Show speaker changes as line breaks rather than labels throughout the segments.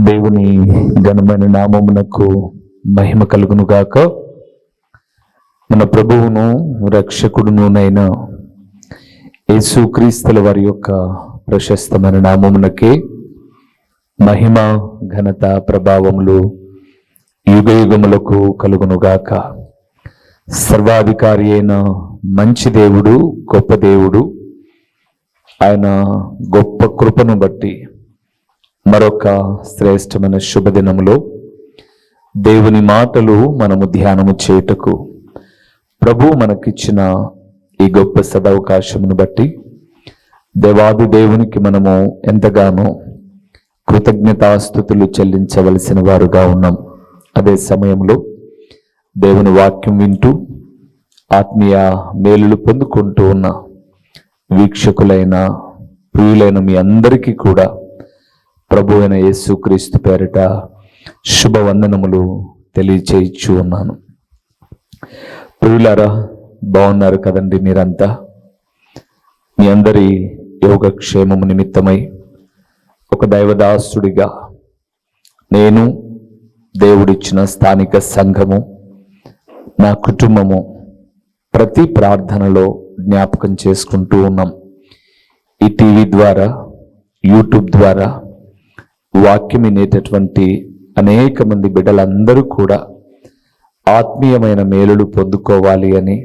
దేవుని ఘనమైన నామమునకు మహిమ కలుగును గాక. మన ప్రభువును రక్షకుడునునైన యేసుక్రీస్తుల వారి యొక్క ప్రశస్తమైన నామమునకే మహిమ ఘనత ప్రభావములు యుగయుగములకు కలుగును గాక. సర్వాధికారి అయిన మంచి దేవుడు, గొప్ప దేవుడు, ఆయన గొప్ప కృపను బట్టి మరొక శ్రేష్టమైన శుభదినములో దేవుని మాటలు మనము ధ్యానము చేయుటకు ప్రభు మనకిచ్చిన ఈ గొప్ప సదవకాశమును బట్టి దేవాది దేవునికి మనము ఎంతగానో కృతజ్ఞతాస్తుతులు చెల్లించవలసిన వారుగా ఉన్నాం. అదే సమయంలో దేవుని వాక్యం వింటూ ఆత్మీయ మేలులు పొందుకుంటూ ఉన్న వీక్షకులైన ప్రియులైన మీ అందరికీ కూడా ప్రభు అయిన యేసుక్రీస్తు పేరిట శుభవందనములు తెలియచేయచ్చు ఉన్నాను. ప్రియులారా, బాగున్నారు కదండి? మీరంతా మీ అందరి యోగక్షేమము నిమిత్తమై ఒక దైవదాసుడిగా నేను, దేవుడిచ్చిన స్థానిక సంఘము, నా కుటుంబము ప్రతి ప్రార్థనలో జ్ఞాపకం చేసుకుంటూ ఉన్నాం. ఈ టీవీ ద్వారా, యూట్యూబ్ ద్వారా వాక్యం వినేటటువంటి అనేక మంది బిడ్డలందరూ కూడా ఆత్మీయమైన మేలులు పొందుకోవాలి అని,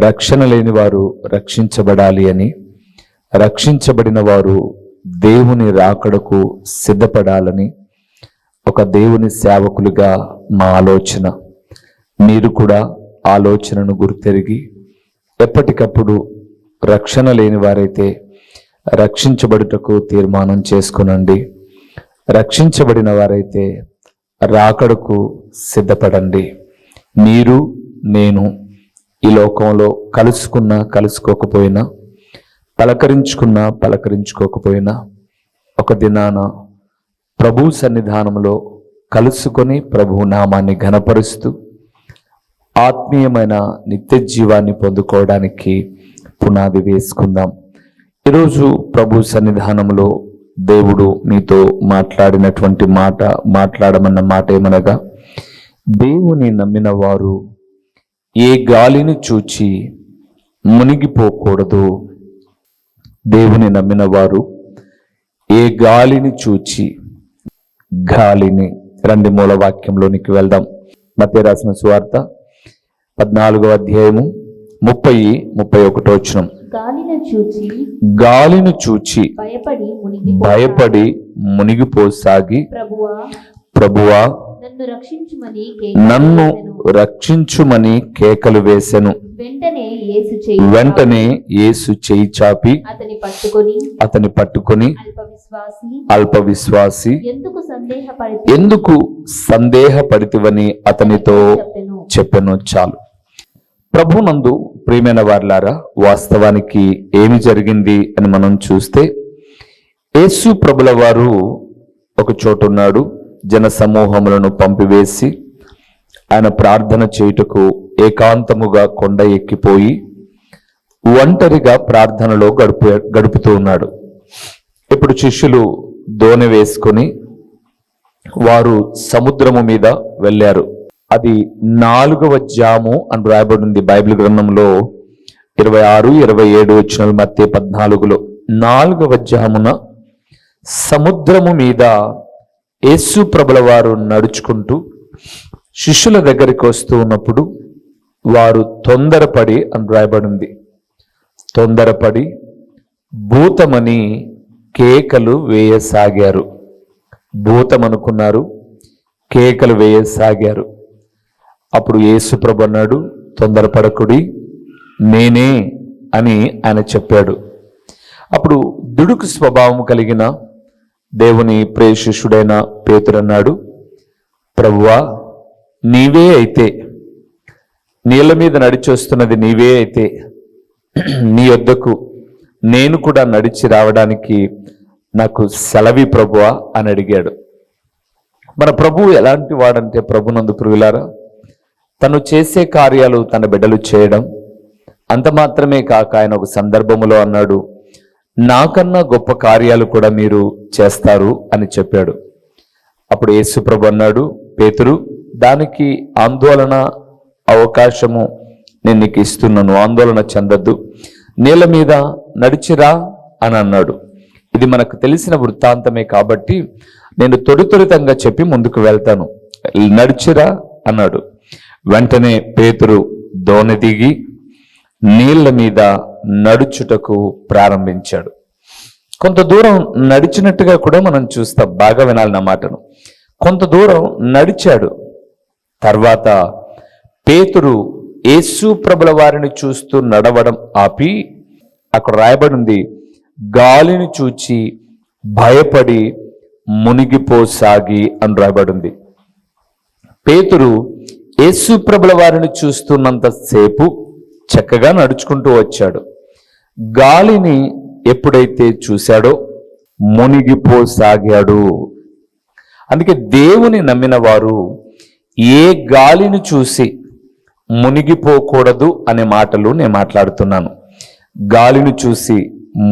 రక్షణ లేని వారు రక్షించబడాలి అని, రక్షించబడిన వారు దేవుని రాకడకు సిద్ధపడాలని ఒక దేవుని సేవకులుగా మా ఆలోచన. మీరు కూడా ఆలోచనను గుర్తెరిగి ఎప్పటికప్పుడు రక్షణ లేని వారైతే రక్షించబడుటకు తీర్మానం చేసుకునండి. రక్షించబడిన వారైతే రాకడకు సిద్ధపడండి. మీరు, నేను ఈ లోకంలో కలుసుకోకపోయినా, పలకరించుకోకపోయినా ఒక దినాన ప్రభు సన్నిధానంలో కలుసుకొని ప్రభు నామాన్ని ఘనపరుస్తూ ఆత్మీయమైన నిత్య జీవాన్ని పొందుకోవడానికి పునాది వేసుకుందాం. ఈరోజు ప్రభు సన్నిధానంలో దేవుడు మీతో మాట్లాడమన్న మాట ఏమనగా, దేవుని నమ్మిన వారు ఏ గాలిని చూచి మునిగిపోకూడదు. దేవుని నమ్మిన వారు ఏ గాలిని చూచి గాలిని రండి మూల వాక్యంలోనికి వెళ్దాం. మత్తయి రాసిన సువార్త 14వ అధ్యాయము 30-31 వచనం. గాలిని చూచి భయపడి మునిగిపోసాగి, ప్రభువా నన్ను రక్షించుమని కేకలు వేసెను. వెంటనే యేసు చేయి చాపి అతని పట్టుకొని, అల్పవిశ్వాసి, ఎందుకు సందేహపడితివని అతనితో చెప్పెను. చాలు. ప్రభునందు ప్రియమైన వారలారా, వాస్తవానికి ఏమి జరిగింది అని మనం చూస్తే, యేసు ప్రభుల వారు ఒక చోటున్నాడు. జన సమూహములను పంపివేసి ఆయన ప్రార్థన చేయుటకు ఏకాంతముగా కొండ ఎక్కిపోయి ఒంటరిగా ప్రార్థనలో గడుపుతూ ఉన్నాడు. ఇప్పుడు శిష్యులు దోణి వేసుకొని వారు సముద్రము మీద వెళ్ళారు. అది 4వ జాము అని రాయబడింది బైబిల్ గ్రంథంలో. 26-27 వచనాలు మత్తయి 14లో 4వ జామున సముద్రము మీద యేసు ప్రభుల వారు నడుచుకుంటూ శిష్యుల దగ్గరికి వస్తూ ఉన్నప్పుడు వారు తొందరపడి అని రాయబడింది. తొందరపడి భూతమని కేకలు వేయసాగారు. భూతం అనుకున్నారు, కేకలు వేయసాగారు. అప్పుడు యేసు ప్రభు అన్నాడు, తొందరపడకుడి, నేనే అని ఆయన చెప్పాడు. అప్పుడు దుడుకు స్వభావం కలిగిన దేవుని ప్రియ శిష్యుడైన పేతురు అన్నాడు, ప్రభువా, నీవే అయితే, నీళ్ళ మీద నడిచొస్తున్నది నీవే అయితే నీ యొద్దకు నేను కూడా నడిచి రావడానికి నాకు సెలవి ప్రభువా అని అడిగాడు. మన ప్రభువు ఎలాంటి వాడంటే, ప్రభునందు ప్రియులారా, తను చేసే కార్యాలు తన బిడ్డలు చేయడం అంత మాత్రమే కాక ఆయన ఒక సందర్భములో అన్నాడు, నాకన్నా గొప్ప కార్యాలు కూడా మీరు చేస్తారు అని చెప్పాడు. అప్పుడు యేసుప్రభు అన్నాడు, పేతురు, దానికి ఆందోళన అవకాశము నేను నీకు ఇస్తున్నాను, ఆందోళన చెందద్దు, నీళ్ళ మీద నడిచిరా అని అన్నాడు. ఇది మనకు తెలిసిన వృత్తాంతమే కాబట్టి నేను త్వరితంగా చెప్పి ముందుకు వెళ్తాను. నడిచిరా అన్నాడు. వెంటనే పేతురు దోణి దిగి నీళ్ల మీద నడుచుటకు ప్రారంభించాడు. కొంత దూరం నడిచినట్టుగా కూడా మనం చూస్తాం. బాగా వినాలి నా మాటను. కొంత దూరం నడిచాడు. తర్వాత పేతురు యేసు ప్రభుల వారిని చూస్తూ నడవడం ఆపి, అక్కడ రాయబడింది, గాలిని చూచి భయపడి మునిగిపోసాగి అని రాయబడింది. పేతురు యేసు ప్రభుల వారిని చూస్తున్నంతసేపు చక్కగా నడుచుకుంటూ వచ్చాడు. గాలిని ఎప్పుడైతే చూశాడో మునిగిపోసాగాడు. అందుకే దేవుని నమ్మిన వారు ఏ గాలిని చూసి మునిగిపోకూడదు అనే మాటలు నేను మాట్లాడుతున్నాను. గాలిని చూసి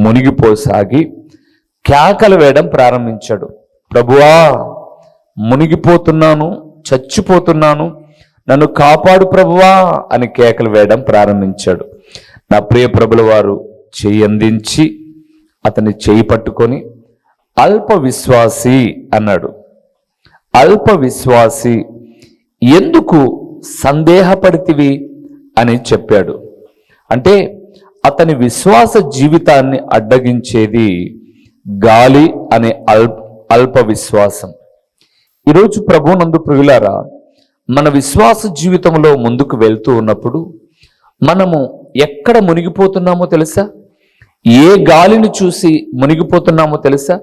మునిగిపోసాగి కేకలు వేయడం ప్రారంభించాడు. ప్రభువా, మునిగిపోతున్నాను, చచ్చిపోతున్నాను, నన్ను కాపాడు ప్రభువా అని కేకలు వేయడం ప్రారంభించాడు. నా ప్రియ ప్రభుల వారు చెయ్యి అందించి అతని చెయ్యి పట్టుకొని, అల్ప విశ్వాసి అన్నాడు. అల్ప విశ్వాసి, ఎందుకు సందేహపడితివి అని చెప్పాడు. అంటే అతని విశ్వాస జీవితాన్ని అడ్డగించేది గాలి అనే అల్ప విశ్వాసం. ఈరోజు ప్రభువునందు ప్రియులారా, మన విశ్వాస జీవితంలో ముందుకు వెళ్తూ ఉన్నప్పుడు మనము ఎక్కడ మునిగిపోతున్నామో తెలుసా? ఏ గాలిని చూసి మునిగిపోతున్నామో తెలుసా?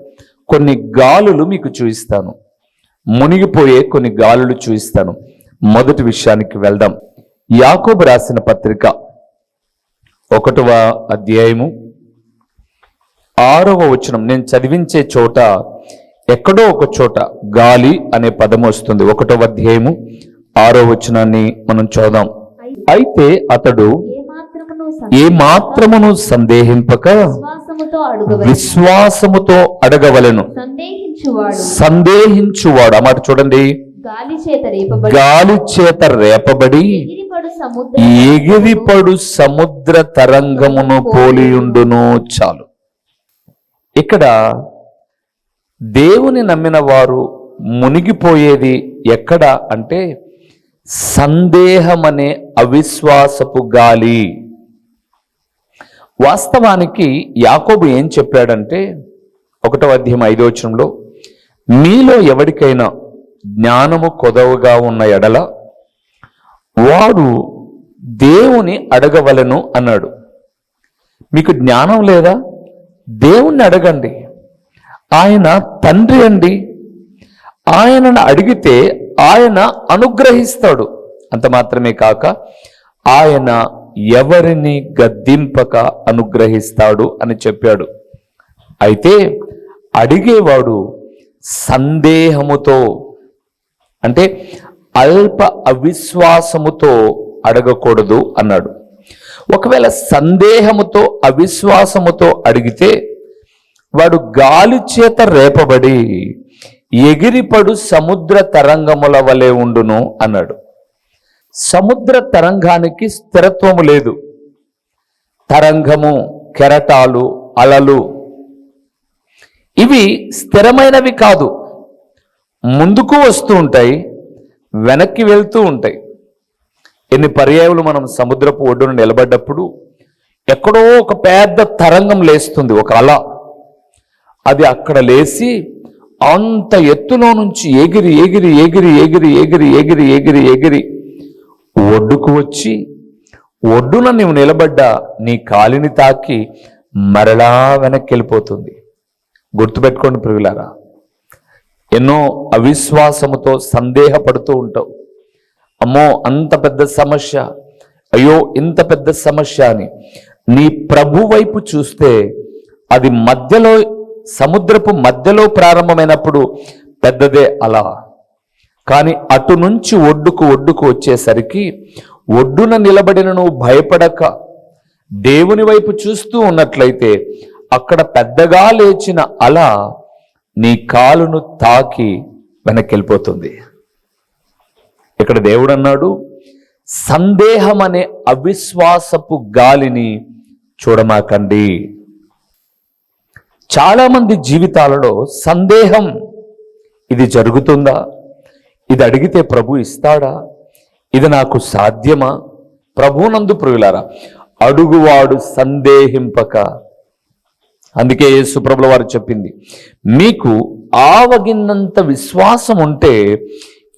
కొన్ని గాలులు మీకు చూపిస్తాను. మునిగిపోయే కొన్ని గాలులు చూపిస్తాను. మొదటి విషయానికి వెళ్దాం. యాకోబు రాసిన పత్రిక 1వ అధ్యాయము 6వ వచనం. నేను చదివించే చోట ఎక్కడో ఒక చోట గాలి అనే పదం వస్తుంది. 1వ అధ్యాయము 6వ వచనాన్ని మనం చూద్దాం. అయితే అతడు ఏ మాత్రమును సందేహింపక విశ్వాసముతో అడగవలెను. సందేహించువాడు, ఆ మాట చూడండి, గాలి చేత రేపబడి ఎగిరిపడు సముద్ర తరంగమును పోలియుండును. చాలు. ఇక్కడ దేవుని నమ్మిన వారు మునిగిపోయేది ఎక్కడ అంటే సందేహమనే అవిశ్వాసపు గాలి. వాస్తవానికి యాకోబు ఏం చెప్పాడంటే 1వ అధ్యాయం 5వ వచనంలో, మీలో ఎవరికైనా జ్ఞానము కొదవగా ఉన్న ఎడల వాడు దేవుని అడగవలెను అన్నాడు. మీకు జ్ఞానం లేదా? దేవుణ్ణి అడగండి. ఆయన తండ్రి అండి. ఆయనను అడిగితే ఆయన అనుగ్రహిస్తాడు. అంత మాత్రమే కాక ఆయన ఎవరిని గద్దింపక అనుగ్రహిస్తాడు అని చెప్పాడు. అయితే అడిగేవాడు సందేహముతో, అంటే అల్ప అవిశ్వాసముతో అడగకూడదు అన్నాడు. ఒకవేళ సందేహముతో అవిశ్వాసముతో అడిగితే వాడు గాలి చేత రేపబడి ఎగిరిపడు సముద్ర తరంగముల వలె ఉండును అన్నాడు. సముద్ర తరంగానికి స్థిరత్వము లేదు. తరంగము, కెరటాలు, అలలు ఇవి స్థిరమైనవి కాదు. ముందుకు వస్తూ ఉంటాయి, వెనక్కి వెళ్తూ ఉంటాయి. ఎన్ని పర్యాయాలు మనం సముద్రపు ఒడ్డున నిలబడ్డప్పుడు ఎక్కడో ఒక పెద్ద తరంగం లేస్తుంది, ఒక అల. అది అక్కడ లేచి అంత ఎత్తులో నుంచి ఎగిరి ఎగిరి ఎగిరి ఎగిరి ఎగిరి ఎగిరి ఎగిరి ఎగిరి ఒడ్డుకు వచ్చి ఒడ్డున నీవు నిలబడ్డా నీ కాలిని తాకి మరలా వెనక్కి వెళ్ళిపోతుంది. గుర్తుపెట్టుకోండి ప్రియులారా, ఎన్నో అవిశ్వాసముతో సందేహపడుతూ ఉంటావు. అమ్మో అంత పెద్ద సమస్య, అయ్యో ఇంత పెద్ద సమస్య అని. నీ ప్రభు వైపు చూస్తే అది మధ్యలో, సముద్రపు మధ్యలో ప్రారంభమైనప్పుడు పెద్దదే అలా. కానీ అటు నుంచి ఒడ్డుకు వచ్చేసరికి ఒడ్డున నిలబడిన నువ్వు భయపడక దేవుని వైపు చూస్తూ ఉన్నట్లయితే అక్కడ పెద్దగా లేచిన అల నీ కాలును తాకి వెనక్కి వెళ్ళిపోతుంది. ఇక్కడ దేవుడు అన్నాడు, సందేహం అనే అవిశ్వాసపు గాలిని చూడమాకండి. చాలా మంది జీవితాలలో సందేహం, ఇది జరుగుతుందా, ఇది అడిగితే ప్రభు ఇస్తాడా, ఇది నాకు సాధ్యమా? ప్రభునందు ప్రియులారా, అడుగువాడు సందేహింపక. అందుకే యేసు ప్రభుల వారు చెప్పింది, మీకు ఆవగిన్నంత విశ్వాసం ఉంటే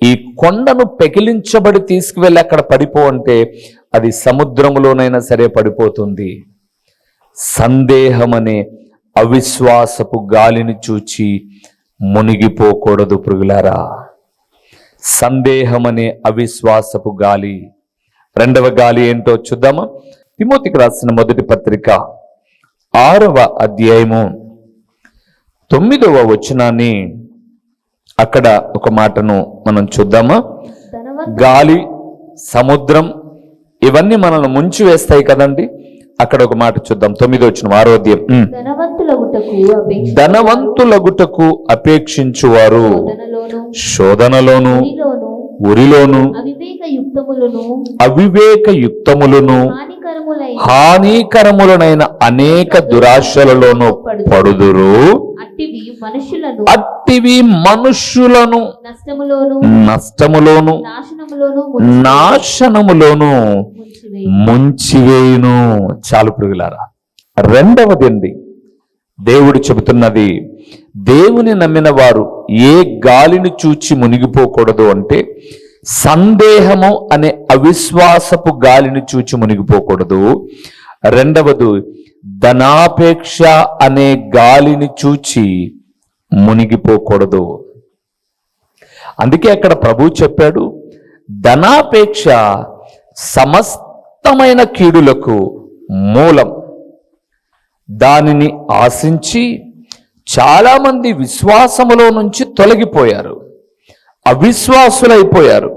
ఈ కొండను పెకిలించబడి తీసుకువెళ్ళి అక్కడ పడిపో అంటే అది సముద్రములోనైనా సరే పడిపోతుంది. సందేహం అనే అవిశ్వాసపు గాలిని చూచి మునిగిపోకూడదు ప్రియులారా. సందేహం అనే అవిశ్వాసపు గాలి. రెండవ గాలి ఏంటో చూద్దామా? తిమోతికి రాసిన మొదటి పత్రిక 6వ అధ్యాయము 9వ వచనాన్ని, అక్కడ ఒక మాటను మనం చూద్దామా? గాలి, సముద్రం ఇవన్నీ మనల్ని ముంచి వేస్తాయి కదండి. అక్కడ ఒక మాట చూద్దాం. 9వ వచనం 6వ అధ్యాయం. ధనవంతులగుటకు అపేక్షించువారు శోధనలోను ఉరిలోను అవివేక యుక్తములను హానికరములనైన అనేక దురాశలలోనూ పడుదురు. అట్టివి మనుష్యులను నష్టములోను నాశనములోను ముంచివేయును. చాలు ప్రియులారా. రెండవది అండి, దేవుడు చెబుతున్నది, దేవుని నమ్మిన వారు ఏ గాలిని చూచి మునిగిపోకూడదు అంటే సందేహము అనే అవిశ్వాసపు గాలిని చూచి మునిగిపోకూడదు. రెండవది ధనాపేక్ష అనే గాలిని చూచి మునిగిపోకూడదు. అందుకే అక్కడ ప్రభు చెప్పాడు, ధనాపేక్ష సమస్తమైన కీడులకు మూలం. దానిని ఆశించి చాలామంది విశ్వాసములో నుంచి తొలగిపోయారు, అవిశ్వాసులైపోయారు.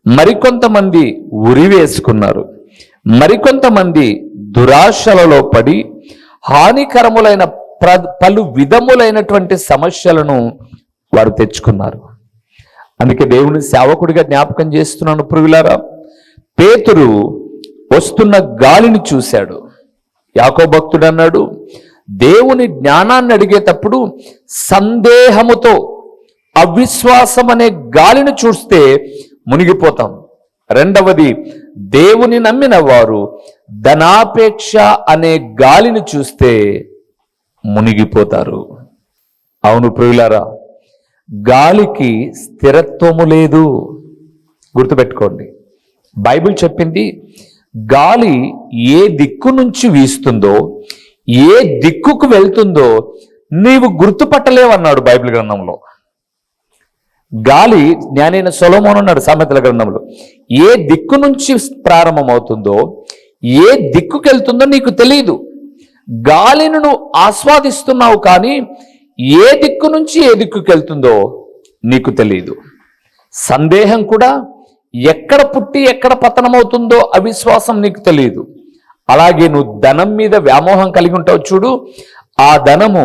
మరికొంతమంది ఉరి వేసుకున్నారు, మరికొంతమంది దురాశలలో పడి హానికరములైన పలు విధములైనటువంటి సమస్యలను వారు తెచ్చుకున్నారు. అందుకే దేవుని సేవకుడిగా జ్ఞాపకం చేస్తున్నాను ప్రియులారా. పేతురు వస్తున్న గాలిని చూశాడు. యాకోబు భక్తుడు అన్నాడు, దేవుని జ్ఞానాన్ని అడిగేటప్పుడు సందేహముతో అవిశ్వాసం అనే గాలిని చూస్తే మునిగిపోతాం. రెండవది, దేవుని నమ్మిన వారు ధనాపేక్ష అనే గాలిని చూస్తే మునిగిపోతారు. అవును ప్రియులారా, గాలికి స్థిరత్వము లేదు. గుర్తుపెట్టుకోండి, బైబిల్ చెప్పింది గాలి ఏ దిక్కు నుంచి వీస్తుందో, ఏ దిక్కుకు వెళ్తుందో నీవు గుర్తుపట్టలేవన్నాడు బైబిల్ గ్రంథంలో. గాలి, జ్ఞానైన సొలొమోను అన్నాడు సామెతల గ్రంథంలో, ఏ దిక్కు నుంచి ప్రారంభమవుతుందో, ఏ దిక్కుకు వెళ్తుందో నీకు తెలియదు. గాలిని నువ్వు ఆస్వాదిస్తున్నావు కానీ ఏ దిక్కు నుంచి ఏ దిక్కుకు వెళ్తుందో నీకు తెలియదు. సందేహం కూడా ఎక్కడ పుట్టి ఎక్కడ పతనమవుతుందో అవిశ్వాసం నీకు తెలియదు. అలాగే నువ్వు ధనం మీద వ్యామోహం కలిగి ఉంటావు చూడు, ఆ ధనము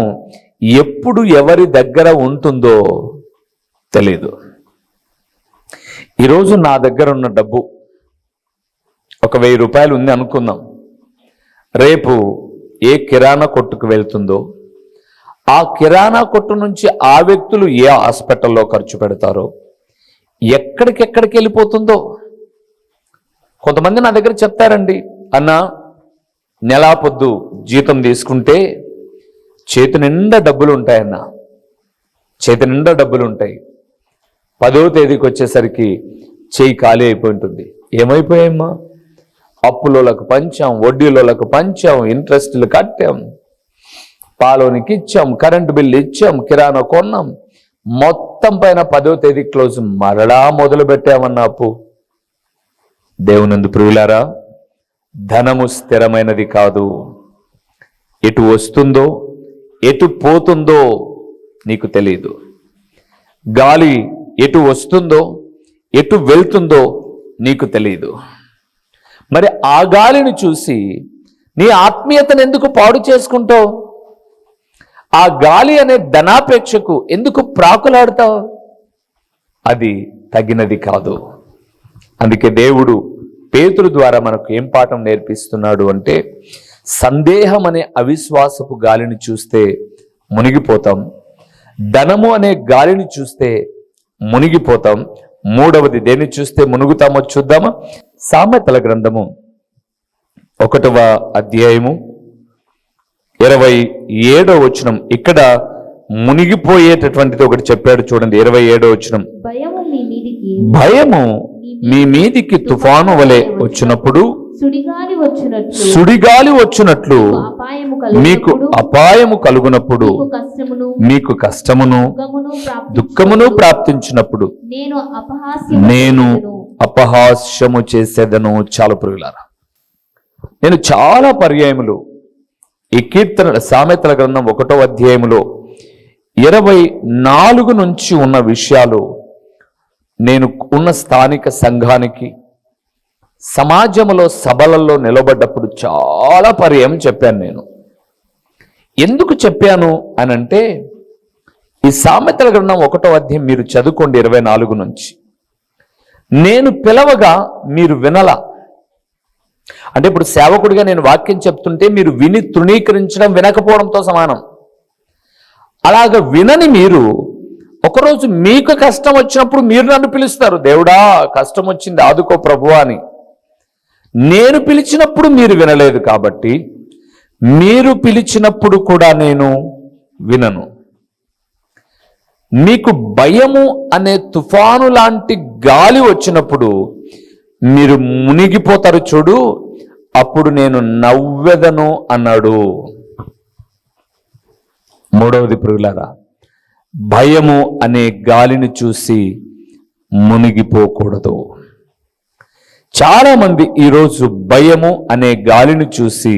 ఎప్పుడు ఎవరి దగ్గర ఉంటుందో తెలియదు. ఈరోజు నా దగ్గర ఉన్న డబ్బు ఒక 1000 రూపాయలు ఉంది అనుకుందాం. రేపు ఏ కిరాణా కొట్టుకు వెళ్తుందో, ఆ కిరాణా కొట్టు నుంచి ఆ వ్యక్తులు ఏ హాస్పిటల్లో ఖర్చు పెడతారో, ఎక్కడికెక్కడికి వెళ్ళిపోతుందో. కొంతమంది నా దగ్గర చెప్తారండి, అన్నా నెలా పొద్దు జీతం తీసుకుంటే చేతి నిండా డబ్బులు ఉంటాయన్న, చేతి నిండా డబ్బులు ఉంటాయి. 10వ తేదీకి వచ్చేసరికి చేయి ఖాళీ అయిపోయి ఉంటుంది. ఏమైపోయామ్మా? అప్పులోలకు పంచాం, వడ్డీలోలకు పంచాం, ఇంట్రెస్ట్లు కట్టాం, పాలోనికి ఇచ్చాం, కరెంటు బిల్లు ఇచ్చాం, కిరాణా కొన్నాం, మొత్తం పైన 10వ తేదీ క్లోజ్, మరలా మొదలు పెట్టామన్న అప్పు. దేవునందు ప్రియులారా, ధనము స్థిరమైనది కాదు. ఎటు వస్తుందో ఎటు పోతుందో నీకు తెలియదు. గాలి ఎటు వస్తుందో ఎటు వెళ్తుందో నీకు తెలియదు. మరి ఆ గాలిని చూసి నీ ఆత్మీయతను ఎందుకు పాడు చేసుకుంటావు? ఆ గాలి అనే ధనాపేక్షకు ఎందుకు ప్రాకులాడతావు? అది తగినది కాదు. అందుకే దేవుడు పేతురు ద్వారా మనకు ఏం పాఠం నేర్పిస్తున్నాడు అంటే, సందేహం అనే అవిశ్వాసపు గాలిని చూస్తే మునిగిపోతాం, ధనము అనే గాలిని చూస్తే మునిగిపోతాం. మూడవది దేన్ని చూస్తే మునుగుతామో చూద్దామా? సామెతల గ్రంథము 1వ అధ్యాయము 27వ వచనం. ఇక్కడ మునిగిపోయేటటువంటిది ఒకటి చెప్పాడు చూడండి. 27వ వచనం, భయము మీ మీదికి తుఫాను వలె వచ్చినప్పుడు సుడిగాలి వచ్చినట్లు మీకు అపాయము కలుగునప్పుడు, మీకు కష్టమును దుఃఖమును ప్రాప్తించినప్పుడు నేను అపహాస్యము చేసేదను. చాలా ప్రియులారా, నేను చాలా పర్యాయములు ఈ కీర్తన సామెతల గ్రంథం 1వ అధ్యాయములో 24 నుంచి ఉన్న విషయాలు నేను ఉన్న స్థానిక సంఘానికి, సమాజంలో సభలలో నిలబడ్డప్పుడు చాలా పర్యాయం చెప్పాను. నేను ఎందుకు చెప్పాను అని అంటే, ఈ సామెతల గ్రంథం 1వ అధ్యాయం మీరు చదువుకోండి 24 నుంచి. నేను పిలవగా మీరు వినలా. అంటే ఇప్పుడు సేవకుడిగా నేను వాక్యం చెప్తుంటే మీరు విని తృణీకరించడం వినకపోవడంతో సమానం. అలాగ వినని మీరు ఒకరోజు మీకు కష్టం వచ్చినప్పుడు మీరు నన్ను పిలుస్తారు, దేవుడా కష్టం వచ్చింది ఆదుకో ప్రభువా అని. నేను పిలిచినప్పుడు మీరు వినలేదు కాబట్టి మీరు పిలిచినప్పుడు కూడా నేను వినను. మీకు భయము అనే తుఫాను లాంటి గాలి వచ్చినప్పుడు మీరు మునిగిపోతారు చూడు, అప్పుడు నేను నవ్వెదను అన్నాడు. మూడవది ప్రియులారా, భయము అనే గాలిని చూసి మునిగిపోకూడదు. చాలా మంది ఈరోజు భయము అనే గాలిని చూసి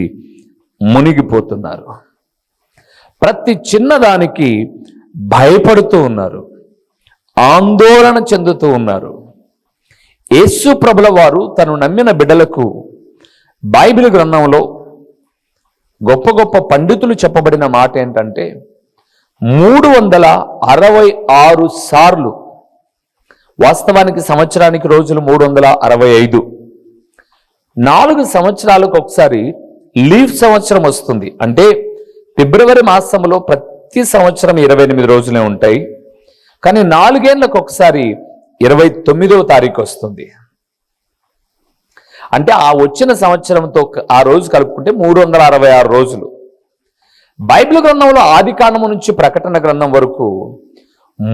మునిగిపోతున్నారు. ప్రతి చిన్నదానికి భయపడుతూ ఉన్నారు, ఆందోళన చెందుతూ ఉన్నారు. యేసు ప్రభుల వారు తను నమ్మిన బిడ్డలకు బైబిల్ గ్రంథంలో గొప్ప గొప్ప పండితులు చెప్పబడిన మాట ఏంటంటే, 366 సార్లు, వాస్తవానికి సంవత్సరానికి రోజులు 365, 4 సంవత్సరాలకు ఒకసారి లీవ్ సంవత్సరం వస్తుంది. అంటే ఫిబ్రవరి మాసంలో ప్రతి సంవత్సరం 28 రోజులే ఉంటాయి, కానీ 4 ఏళ్లకు ఒకసారి 29వ తారీఖు వస్తుంది. అంటే ఆ వచ్చిన సంవత్సరంతో ఆ రోజు కలుపుకుంటే 366 రోజులు. బైబిల్ గ్రంథంలో ఆది కాండము నుంచి ప్రకటన గ్రంథం వరకు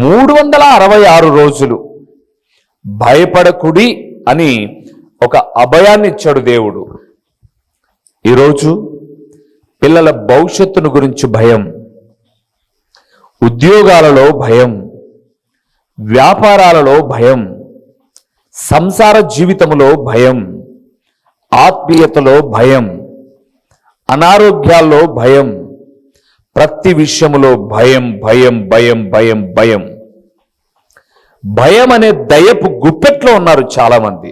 366 రోజులు భయపడకుడి అని ఒక అభయాన్ని ఇచ్చాడు దేవుడు. ఈరోజు పిల్లల భవిష్యత్తును గురించి భయం, ఉద్యోగాలలో భయం, వ్యాపారాలలో భయం, సంసార జీవితంలో భయం, ఆత్మీయతలో భయం, అనారోగ్యాల్లో భయం, ప్రతి విషయములో భయం భయం భయం భయం భయం. భయం అనే దయపు గుప్పెట్లో ఉన్నారు చాలా మంది.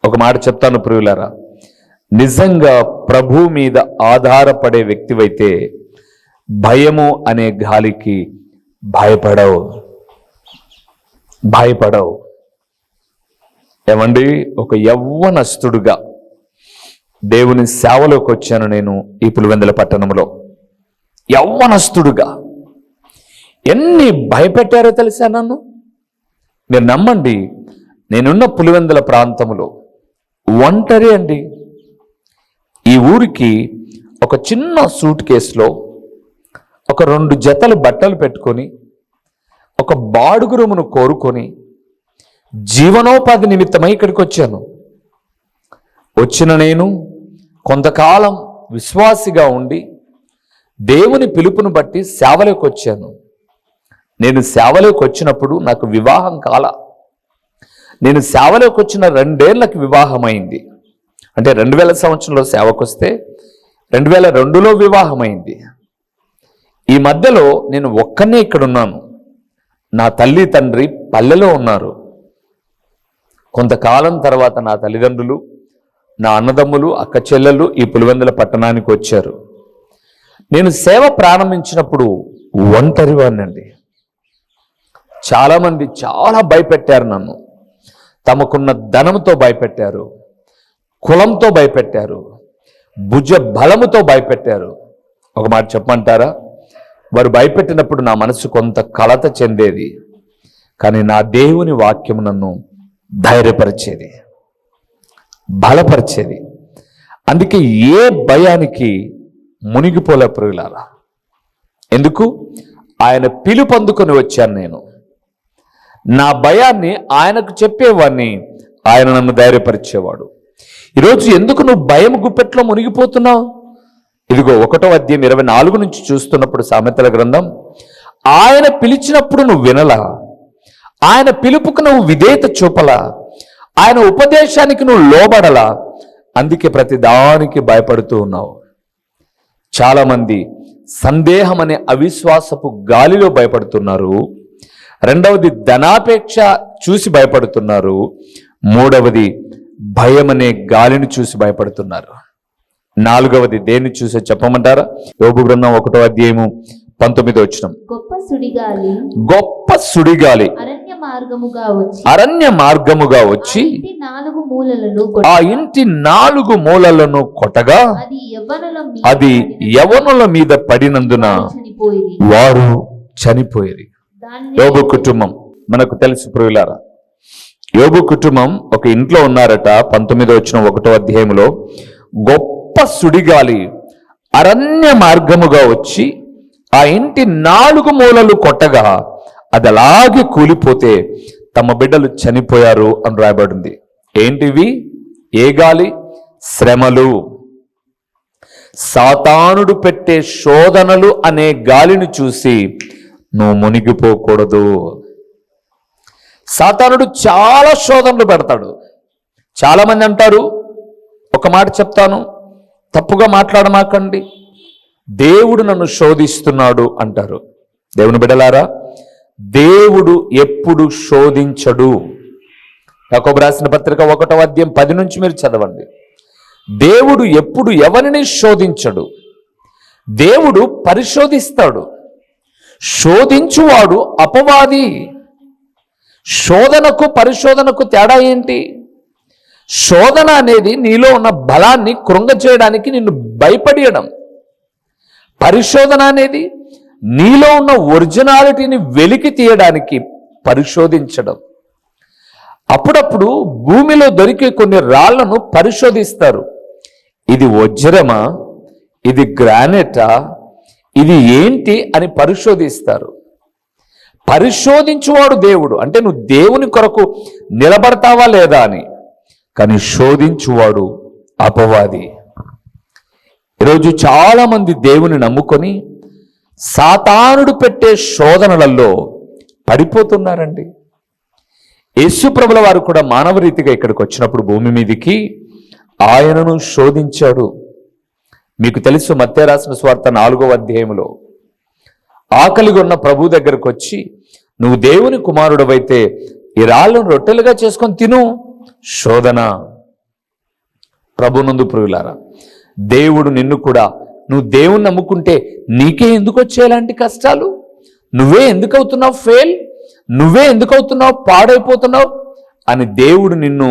ఒక మాట చెప్తాను ప్రియులారా, నిజంగా ప్రభు మీద ఆధారపడే వ్యక్తివైతే భయము అనే గాలికి భయపడవు. ఏమండి, ఒక యవ్వనస్తుడుగా దేవుని సేవలోకి వచ్చాను నేను ఈ పులివెందుల పట్టణంలో. యవ్వనస్తుడుగా ఎన్ని భయపెట్టారో తెలుసా నన్ను. మీరు నమ్మండి, నేనున్న పులివెందుల ప్రాంతంలో ఒంటరి అండి. ఈ ఊరికి ఒక చిన్న సూట్ కేసులో ఒక 2 జతలు బట్టలు పెట్టుకొని, ఒక బాడుగు రూమును కోరుకొని జీవనోపాధి నిమిత్తమై ఇక్కడికి వచ్చాను. వచ్చిన నేను కొంతకాలం విశ్వాసిగా ఉండి దేవుని పిలుపును బట్టి సేవలోకి వచ్చాను. నేను సేవలోకి వచ్చినప్పుడు నాకు వివాహం కాల. నేను సేవలోకి వచ్చిన 2 ఏళ్లకు వివాహమైంది. అంటే 2000 సంవత్సరంలో సేవకు వస్తే 2002లో వివాహమైంది. ఈ మధ్యలో నేను ఒక్కనే ఇక్కడ ఉన్నాను. నా తల్లి తండ్రి పల్లెలో ఉన్నారు. కొంతకాలం తర్వాత నా తల్లిదండ్రులు, నా అన్నదమ్ములు, అక్క చెల్లెళ్ళు ఈ పులివెందుల పట్టణానికి వచ్చారు. నేను సేవ ప్రారంభించినప్పుడు ఒంటరివాడినండి. చాలామంది చాలా భయపెట్టారు నన్ను. తమకున్న ధనంతో భయపెట్టారు, కులంతో భయపెట్టారు, భుజ బలముతో భయపెట్టారు. ఒక మాట చెప్పమంటారా? వారు భయపెట్టినప్పుడు నా మనసు కొంత కలత చెందేది, కానీ నా దేవుని వాక్యం నన్ను ధైర్యపరిచేది, బలపరిచేది. అందుకే ఏ భయానికి మునిగిపోలే ప్రియులారా. ఎందుకు? ఆయన పిలుపు అందుకొని వచ్చాను నేను. నా భయాన్ని ఆయనకు చెప్పేవాడిని, ఆయన నన్ను ధైర్యపరిచేవాడు. ఈరోజు ఎందుకు నువ్వు భయం గుప్పెట్లో మునిగిపోతున్నావు? ఇదిగో 1వ అధ్యాయం 24 నుంచి చూస్తున్నప్పుడు సామెతల గ్రంథం, ఆయన పిలిచినప్పుడు నువ్వు వినలా, ఆయన పిలుపుకు నువ్వు విధేయత చూపలా, ఆయన ఉపదేశానికి నువ్వు లోబడలా, అందుకే ప్రతి దానికి భయపడుతూ ఉన్నావు. చాలామంది సందేహం అనే అవిశ్వాసపు గాలిలో భయపడుతున్నారు. రెండవది ధనాపేక్ష చూసి భయపడుతున్నారు. మూడవది భయం అనే గాలిని చూసి భయపడుతున్నారు. నాలుగవది దేన్ని చూసే చెప్పమంటారా? యోబు గ్రంథం 1వ అధ్యాయము 19వ వచనం, గొప్ప సుడిగాలి అరణ్య మార్గముగా వచ్చి ఆ ఇంటి 4 మూలలను కొట్టగా అది యవ్వనుల మీద పడినందున వారు చనిపోయేది. యోబు కుటుంబం మనకు తెలుసు ప్రియులారా. యోబు కుటుంబం ఒక ఇంట్లో ఉన్నారట. 19వ వచనం 1వ అధ్యాయంలో, గొప్ప సుడిగాలి అరణ్య మార్గముగా వచ్చి ఆ ఇంటి 4 మూలలు కొట్టగా అది అలాగే కూలిపోతే తమ బిడ్డలు చనిపోయారు అని రాయబడింది. ఏంటివి? ఏ గాలి? శ్రమలు, సాతానుడు పెట్టే శోధనలు అనే గాలిని చూసి నువ్వు మునిగిపోకూడదు. సాతానుడు చాలా శోధనలు పెడతాడు. చాలామంది అంటారు, ఒక మాట చెప్తాను, తప్పుగా మాట్లాడమాకండి, దేవుడు నన్ను శోధిస్తున్నాడు అంటారు. దేవుని బిడ్డలారా, దేవుడు ఎప్పుడు శోధించడు. యాకోబు రాసిన పత్రిక 1వ అధ్యాయం 10 నుంచి మీరు చదవండి. దేవుడు ఎప్పుడు ఎవరిని శోధించడు. దేవుడు పరిశోధిస్తాడు. శోధించువాడు అపవాది. శోధనకు పరిశోధనకు తేడా ఏంటి? శోధన అనేది నీలో ఉన్న బలాన్ని కృంగచేయడానికి, నిన్ను భయపడియడం. పరిశోధన అనేది నీలో ఉన్న ఒరిజినాలిటీని వెలికి తీయడానికి పరిశోధించడం. అప్పుడప్పుడు భూమిలో దొరికే కొన్ని రాళ్లను పరిశోధిస్తారు. ఇది వజ్రమా, ఇది గ్రానైటా, ఇది ఏంటి అని పరిశోధిస్తారు. పరిశోధించువాడు దేవుడు. అంటే నువ్వు దేవుని కొరకు నిలబడతావా లేదా అని. కానీ శోధించువాడు అపవాది. ఈరోజు చాలామంది దేవుని నమ్ముకొని సాతానుడు పెట్టే శోధనలలో పడిపోతున్నారండి. యేసుప్రభుల వారు కూడా మానవ రీతిగా ఇక్కడికి వచ్చినప్పుడు భూమి మీదికి ఆయనను శోధించాడు. మీకు తెలుసు, మత్తయి రాసిన సువార్త 4వ అధ్యాయంలో ఆకలిగా ఉన్న ప్రభు దగ్గరకు వచ్చి, నువ్వు దేవుని కుమారుడవైతే ఈ రాళ్ళను రొట్టెలుగా చేసుకొని తిను. శోధన. ప్రభునందు ప్రియులారా, దేవుడు నిన్ను కూడా, నువ్వు దేవుని నమ్ముకుంటే నీకే ఎందుకు వచ్చేలాంటి కష్టాలు? నువ్వే ఎందుకు అవుతున్నావు ఫెయిల్? నువ్వే ఎందుకు అవుతున్నావు పాడైపోతున్నావు అని దేవుడు నిన్ను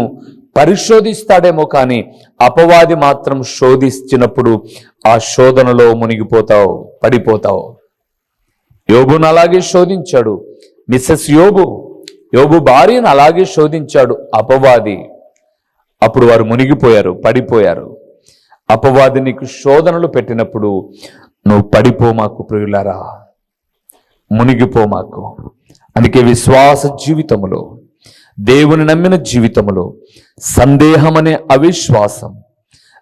పరిశోధిస్తాడేమో, కానీ అపవాది మాత్రం శోధించినప్పుడు ఆ శోధనలో మునిగిపోతావు, పడిపోతావు. యోబును అలాగే శోధించాడు మిస్సెస్ యోబు భార్యను అలాగే శోధించాడు అపవాది. అప్పుడు వారు మునిగిపోయారు, పడిపోయారు. అపవాది నీకు శోధనలు పెట్టినప్పుడు నువ్వు పడిపోమాకు ప్రియులారా, మునిగిపోమాకు. అందుకే విశ్వాస జీవితములో, దేవుని నమ్మిన జీవితములో సందేహం అనే అవిశ్వాసం,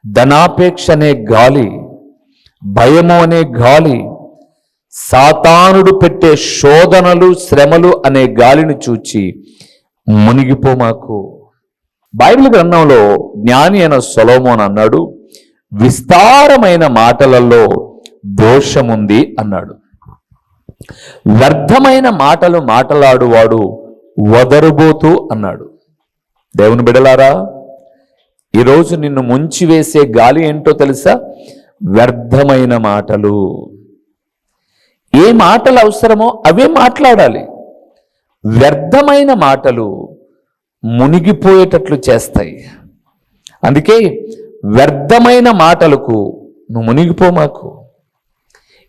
ధనాపేక్ష అనే గాలి, భయము అనే గాలి, సాతానుడు పెట్టే శోధనలు, శ్రమలు అనే గాలిని చూచి మునిగిపోమాకు. బైబిల్ గ్రంథంలో జ్ఞాని అయిన సొలొమోను అన్నాడు, విస్తారమైన మాటలలో దోషముంది అన్నాడు. వ్యర్థమైన మాటలు మాటలాడువాడు వదరుబోతూ అన్నాడు. దేవుని బిడలారా, ఈరోజు నిన్ను ముంచివేసే గాలి ఏంటో తెలుసా? వ్యర్థమైన మాటలు. ఏ మాటలు అవసరమో అవే మాట్లాడాలి. వ్యర్థమైన మాటలు మునిగిపోయేటట్లు చేస్తాయి. అందుకే వ్యర్థమైన మాటలకు నువ్వు మునిగిపోమాకు.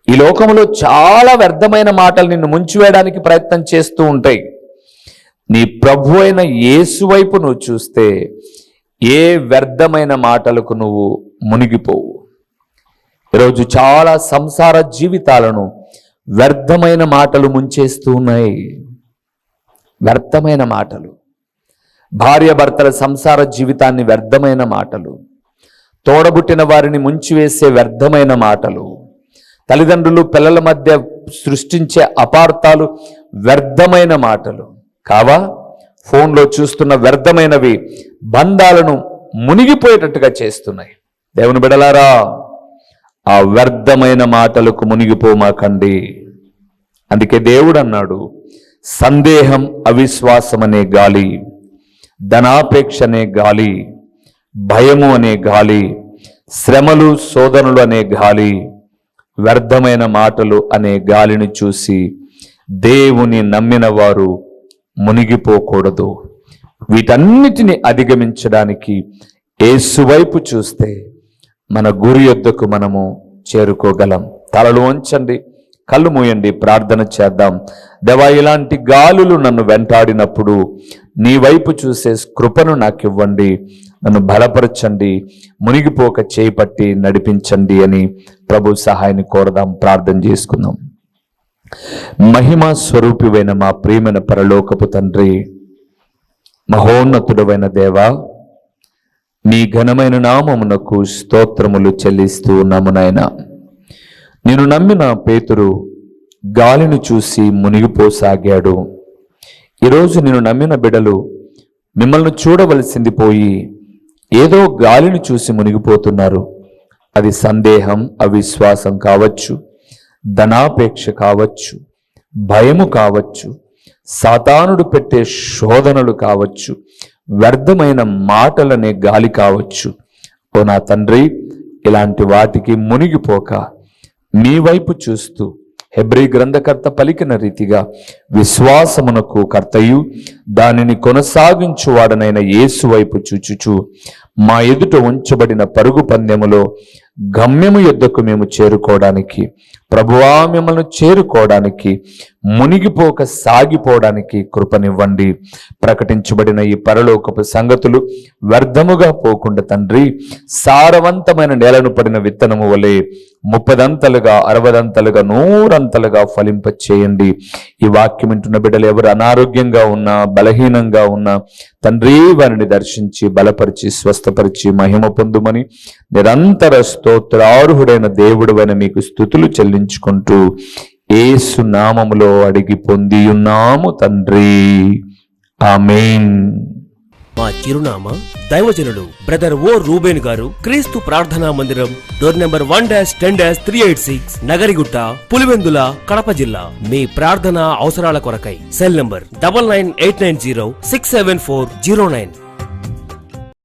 ఈ లోకంలో చాలా వ్యర్థమైన మాటలు నిన్ను ముంచివేయడానికి ప్రయత్నం చేస్తూ ఉంటాయి. నీ ప్రభు అయిన యేసు వైపు నువ్వు చూస్తే ఏ వ్యర్థమైన మాటలకు నువ్వు మునిగిపోవు. ఈరోజు చాలా సంసార జీవితాలను వ్యర్థమైన మాటలు ముంచేస్తూ ఉన్నాయి. వ్యర్థమైన మాటలు, భార్యాభర్తల సంసార జీవితాన్ని వ్యర్థమైన మాటలు, తోడబుట్టిన వారిని ముంచివేసే వ్యర్థమైన మాటలు, తల్లిదండ్రులు పిల్లల మధ్య సృష్టించే అపార్థాలు వ్యర్థమైన మాటలు కావా? ఫోన్లో చూస్తున్న వ్యర్థమైనవి బంధాలను మునిగిపోయేటట్టుగా చేస్తున్నాయి. దేవుని బిడ్డలారా, ఆ వ్యర్థమైన మాటలకు మునిగిపోమాకండి. అందుకే దేవుడు అన్నాడు, సందేహం అవిశ్వాసం అనే గాలి, ధనాపేక్ష అనే గాలి, భయము అనే గాలి, శ్రమలు శోధనలు అనే గాలి, వ్యర్థమైన మాటలు అనే గాలిని చూసి దేవుని నమ్మిన వారు మునిగిపోకూడదు. వీటన్నిటిని అధిగమించడానికి యేసు వైపు చూస్తే మన గురి యొద్దకు మనము చేరుకోగలం. తలలు వంచండి, కళ్ళు మూయండి, ప్రార్థన చేద్దాం. దేవా, ఇలాంటి గాలులు నన్ను వెంటాడినప్పుడు నీ వైపు చూసే కృపను నాకు ఇవ్వండి, నన్ను బలపరచండి, మునిగిపోక చేపట్టి నడిపించండి అని ప్రభు సహాయాన్ని కోరదాం. ప్రార్థన చేసుకుందాం. మహిమా స్వరూపివైన మా ప్రియమైన పరలోకపు తండ్రి, మహోన్నతుడమైన దేవా, నీ ఘనమైన నామమునకు స్తోత్రములు చెల్లిస్తూ ఉన్నాము నాయనా. నేను నమ్మిన పేతురు గాలిని చూసి మునిగిపోసాగాడు. ఈరోజు నేను నమ్మిన బిడలు మిమ్మల్ని చూడవలసింది పోయి ఏదో గాలిని చూసి మునిగిపోతున్నారు. అది సందేహం, అవిశ్వాసం కావచ్చు, ధనాపేక్ష కావచ్చు, భయము కావచ్చు, సాతానుడు పెట్టే శోధనలు కావచ్చు, వ్యర్థమైన మాటలనే గాలి కావచ్చు. ఓ నా తండ్రి, ఇలాంటి వాటికి మునిగిపోక మీ వైపు చూస్తూ హెబ్రీ గ్రంథకర్త పలికిన రీతిగా విశ్వాసమునకు కర్తయు దానిని కొనసాగించువాడనైన యేసు వైపు చూచుచు మా ఎదుట ఉంచబడిన పరుగు పందెములో గమ్యము యొద్దకు మేము చేరుకోవడానికి, ప్రభువా మిమ్మల్ని చేరుకోవడానికి, మునిగిపోక సాగిపోవడానికి కృపనివ్వండి. ప్రకటించబడిన ఈ పరలోకపు సంగతులు వ్యర్థముగా పోకుండా తండ్రి, సారవంతమైన నేలను పడిన విత్తనము వలె 30 60 100 ఫలింపచేయండి. ఈ వాక్యం వింటున్న బిడ్డలు ఎవరు అనారోగ్యంగా ఉన్నా, బలహీనంగా ఉన్నా తండ్రి, వారిని దర్శించి బలపరిచి స్వస్థపరిచి మహిమ పొందుమని నిరంతర స్తోత్రార్హుడైన దేవుడైన మీకు స్తుతులు చెల్లించుకుంటూ యేసు నామములో అడిగి పొందియున్నాము తండ్రి, ఆమేన్.
మా చిరునామా దైవజనుడు బ్రదర్ ఓ రూబేన్ గారు, క్రీస్తు ప్రార్థనా మందిరం, డోర్ నెంబర్ 1-10-386, నగరిగుట్ట, పులివెందుల, కడప జిల్లా. మీ ప్రార్థన అవసరాల కొరకై సెల్ నంబర్ 9989067409.